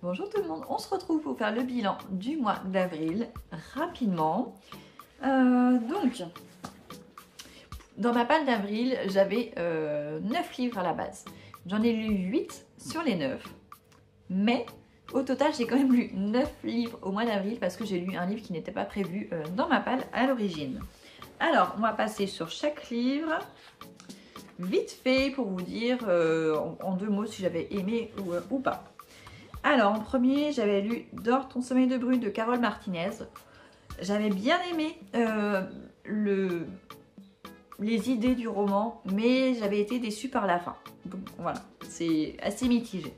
Bonjour tout le monde, on se retrouve pour faire le bilan du mois d'avril rapidement. Donc, dans ma palle d'avril, j'avais 9 livres à la base. J'en ai lu 8 sur les 9, mais au total, j'ai quand même lu 9 livres au mois d'avril parce que j'ai lu un livre qui n'était pas prévu dans ma palle à l'origine. Alors, on va passer sur chaque livre, vite fait pour vous dire en 2 mots si j'avais aimé ou pas. Alors, en premier, j'avais lu Dors ton sommeil de brune de Carole Martinez. J'avais bien aimé les idées du roman, mais j'avais été déçue par la fin. Donc voilà, c'est assez mitigé.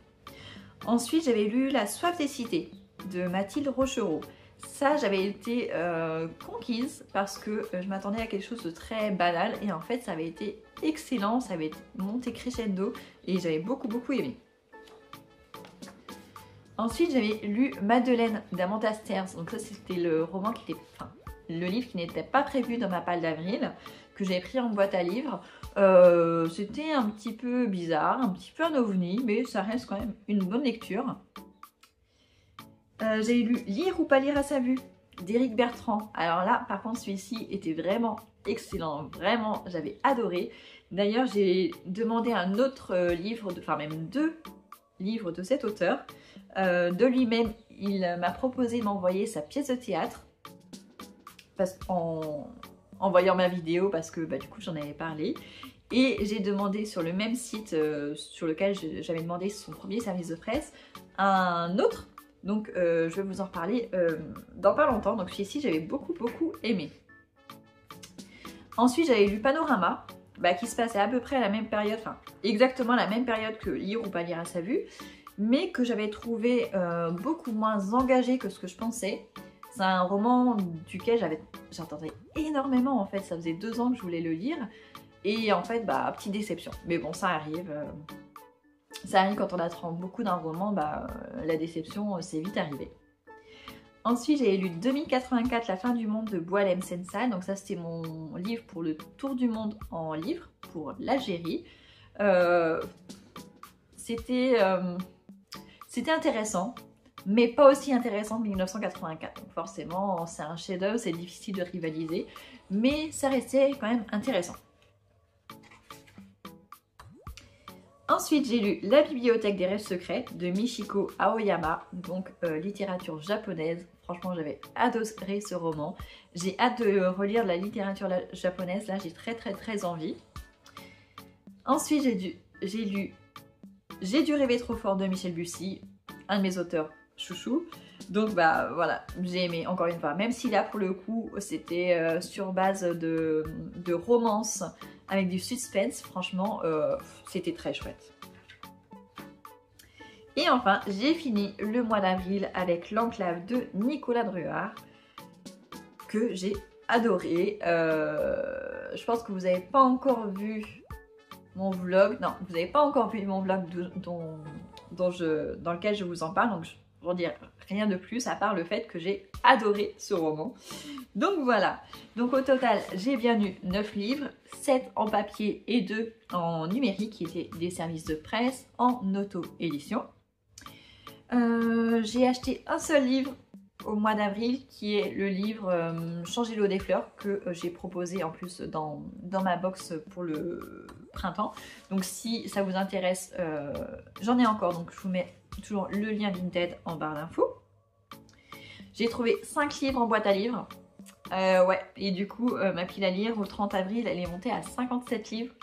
Ensuite, j'avais lu La soif des cités de Mathilde Rochereau. Ça, j'avais été conquise parce que je m'attendais à quelque chose de très banal et en fait, ça avait été excellent, ça avait monté crescendo et j'avais beaucoup aimé. Ensuite, j'avais lu Madeleine d'Amanda Sterz. Donc ça, c'était le roman qui était, le livre qui n'était pas prévu dans ma palle d'avril, que j'avais pris en boîte à livres. C'était un petit peu bizarre, un petit peu un ovni, mais ça reste quand même une bonne lecture. J'ai lu Lire ou pas lire à sa vue d'Éric Bertrand. Alors là, par contre, celui-ci était vraiment excellent, vraiment, j'avais adoré. D'ailleurs, j'ai demandé un autre livre, enfin même 2 livres de cet auteur. De lui-même, il m'a proposé de m'envoyer sa pièce de théâtre en voyant ma vidéo parce que du coup j'en avais parlé. Et j'ai demandé sur le même site sur lequel j'avais demandé son premier service de presse un autre. Donc je vais vous en reparler dans pas longtemps. Donc celui-ci j'avais beaucoup aimé. Ensuite j'avais lu Panorama, qui se passait à peu près à la même période, enfin exactement la même période que Lire ou pas lire à sa vue, mais que j'avais trouvé beaucoup moins engagé que ce que je pensais. C'est un roman duquel j'attendais énormément en fait, ça faisait 2 ans que je voulais le lire, et en fait, petite déception. Mais bon, ça arrive quand on attend beaucoup d'un roman, la déception c'est vite arrivé. Ensuite, j'ai lu 2084, La fin du monde de Boualem Sansal. Donc ça, c'était mon livre pour le tour du monde en livre, pour l'Algérie. C'était intéressant, mais pas aussi intéressant que 1984. Donc forcément, c'est un chef-d'œuvre, c'est difficile de rivaliser, mais ça restait quand même intéressant. Ensuite, j'ai lu La bibliothèque des rêves secrets de Michiko Aoyama, donc littérature japonaise. Franchement, j'avais adoré ce roman. J'ai hâte de relire la littérature japonaise, là j'ai très envie. Ensuite, j'ai lu J'ai dû rêver trop fort de Michel Bussy, un de mes auteurs chouchou. Donc voilà, j'ai aimé encore une fois. Même si là pour le coup c'était sur base de romance avec du suspense, franchement c'était très chouette. Et enfin, j'ai fini le mois d'avril avec L'Enclave de Nicolas Druard, que j'ai adoré. Je pense que vous n'avez pas encore vu mon vlog. Non, vous n'avez pas encore vu mon vlog dans lequel je vous en parle. Donc je ne dire rien de plus à part le fait que j'ai adoré ce roman. Donc voilà. Donc au total, j'ai bien lu 9 livres, 7 en papier et 2 en numérique qui étaient des services de presse en auto-édition. J'ai acheté un seul livre au mois d'avril qui est le livre Changer l'eau des fleurs que j'ai proposé en plus dans ma box pour le printemps. Donc si ça vous intéresse, j'en ai encore, donc je vous mets toujours le lien Vinted en barre d'infos. J'ai trouvé 5 livres en boîte à livres. Ouais, et du coup ma pile à lire au 30 avril elle est montée à 57 livres.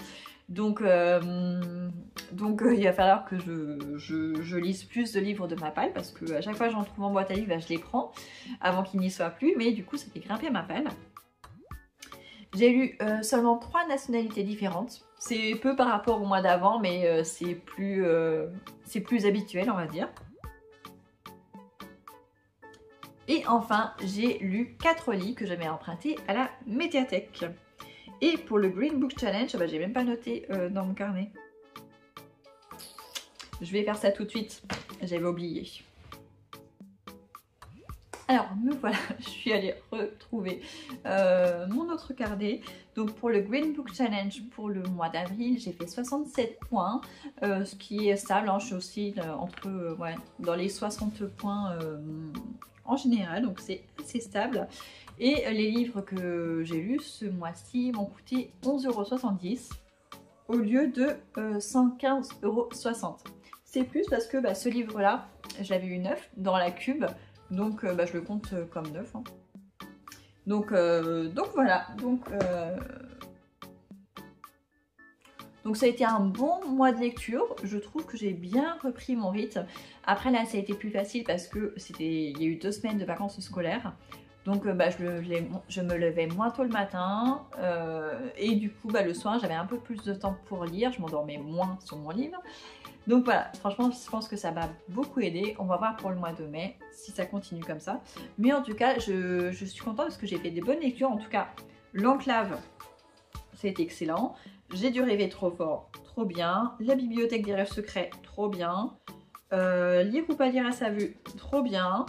Donc il va falloir que je lise plus de livres de ma palle parce que à chaque fois que j'en trouve en boîte à livres, je les prends avant qu'ils n'y soient plus, mais du coup ça fait grimper ma palle. J'ai lu seulement 3 nationalités différentes. C'est peu par rapport au mois d'avant, mais c'est plus habituel on va dire. Et enfin, j'ai lu 4 livres que j'avais empruntés à la médiathèque. Et pour le Green Book Challenge, j'ai même pas noté dans mon carnet. Je vais faire ça tout de suite, j'avais oublié. Alors me voilà, je suis allée retrouver mon autre carnet. Donc pour le Green Book Challenge pour le mois d'avril, j'ai fait 67 points, ce qui est stable, hein. Je suis aussi entre, ouais, dans les 60 points en général, donc c'est assez stable. Et les livres que j'ai lus ce mois-ci m'ont coûté 11,70 € au lieu de 115,60 €. C'est plus parce que ce livre-là, je l'avais eu neuf dans la cube. Donc je le compte comme neuf. Hein. Donc voilà. Donc ça a été un bon mois de lecture. Je trouve que j'ai bien repris mon rythme. Après là ça a été plus facile parce que il y a eu 2 semaines de vacances scolaires. Donc je me levais moins tôt le matin. Et du coup le soir j'avais un peu plus de temps pour lire. Je m'endormais moins sur mon livre. Donc voilà, franchement je pense que ça m'a beaucoup aidé. On va voir pour le mois de mai si ça continue comme ça. Mais en tout cas je suis contente parce que j'ai fait des bonnes lectures. En tout cas l'enclave c'était excellent. J'ai dû rêver trop fort, trop bien. La bibliothèque des rêves secrets, trop bien. Lire ou pas lire à sa vue, trop bien.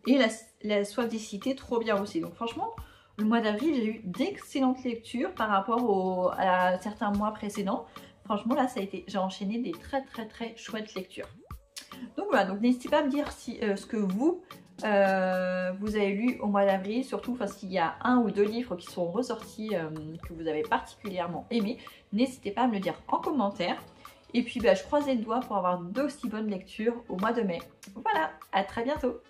Et la soif des cités, trop bien aussi. Donc franchement le mois d'avril j'ai eu d'excellentes lectures par rapport à certains mois précédents. Franchement là j'ai enchaîné des très chouettes lectures. Donc voilà, donc n'hésitez pas à me dire si, ce que vous avez lu au mois d'avril, surtout s'il y a 1 ou 2 livres qui sont ressortis que vous avez particulièrement aimé, n'hésitez pas à me le dire en commentaire. Et puis je croise les doigts pour avoir d'aussi bonnes lectures au mois de mai. Voilà, à très bientôt.